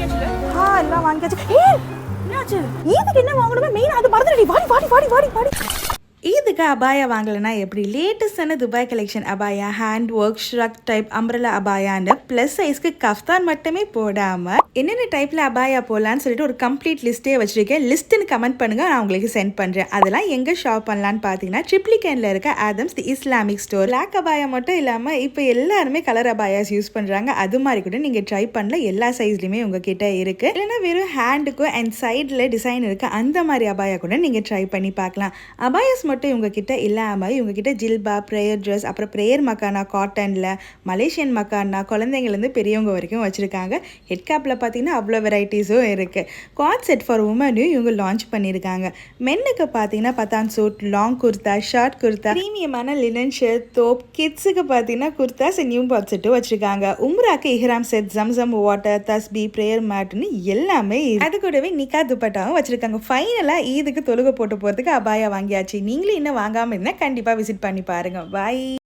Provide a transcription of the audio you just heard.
எல்லாம் வாங்கியாச்சு. என்னாச்சு? ஈதுக்கு என்ன வாங்கணுமே மெயின் அது மறந்துடி. வாடி வாடி வாடி வாடி வாடி. இதுக்கு அபாயா வாங்கலைன்னா எப்படி? லேட்டஸ்டான துபாய் கலெக்ஷன் அபாயா, hand work, shrug type, umbrella அபாயான்னு ப்ளஸ் சைஸ்க்கு கஃப்தான் மட்டுமே போடாமல் என்னென்ன டைப்பில் அபாயா போடலான்னு சொல்லிட்டு ஒரு கம்ப்ளீட் லிஸ்ட்டே வச்சுருக்கேன். லிஸ்ட்டுன்னு கமெண்ட் பண்ணுங்கள், நான் உங்களுக்கு சென்ட் பண்ணுறேன். அதெல்லாம் எங்கே ஷாப் பண்ணலான்னு பார்த்தீங்கன்னா ட்ரிப்ளிகேனில் இருக்க ஆதம்ஸ் தி இஸ்லாமிக் ஸ்டோர். பிளாக் அபாயா மட்டும் இல்லாமல் இப்போ எல்லாருமே கலர் அபாயாஸ் யூஸ் பண்ணுறாங்க. அது மாதிரி கூட நீங்கள் ட்ரை பண்ணல. எல்லா சைஸ்லையுமே உங்ககிட்ட இருக்குது. இல்லைன்னா வெறும் ஹேண்டுக்கும் அண்ட் சைடில் டிசைன் இருக்குது அந்த மாதிரி அபாயா கூட நீங்கள் ட்ரை பண்ணி பார்க்கலாம். அபாயாஸ் மட்டும் இவங்ககிட்ட இல்லாமல் இவங்ககிட்ட ஜில்பா, ப்ரேயர் ட்ரெஸ், அப்புறம் ப்ரேயர் மக்கானா காட்டனில், மலேசியன் மக்கானா குழந்தைங்கலேருந்து பெரியவங்க வரைக்கும் வச்சுருக்காங்க. ஹெட் கேப்பில் பார்த்தீங்கன்னா அவ்வளோ வெரைட்டிஸும் இருக்குது. குவாட் செட் ஃபார் உமனையும் இவங்க லான்ச் பண்ணியிருக்காங்க. மென்னுக்கு பார்த்தீங்கன்னா Pathan suit, long kurta, short kurta, ப்ரீமியமான லினன் ஷர்ட், தோப். கிட்ஸுக்கு பார்த்தீங்கன்னா குர்த்தாஸ், நியூ பாட் செட்டும் வச்சுருக்காங்க. உம்ராக்கு இஹ்ராம் செட், ஜம்சம் வாட்டர், தஸ்பி, ப்ரேயர் மேட்னு எல்லாமே. அது கூடவே நிக்கா துப்பட்டாவும் வச்சுருக்காங்க. ஃபைனலாக ஈதுக்கு தொழுகை போட்டு போகிறதுக்கு அபாயா வாங்கியாச்சு. நீங்களும் இன்னும் வாங்காமல் இருந்தால் கண்டிப்பாக விசிட் பண்ணி பாருங்கள். பாய்.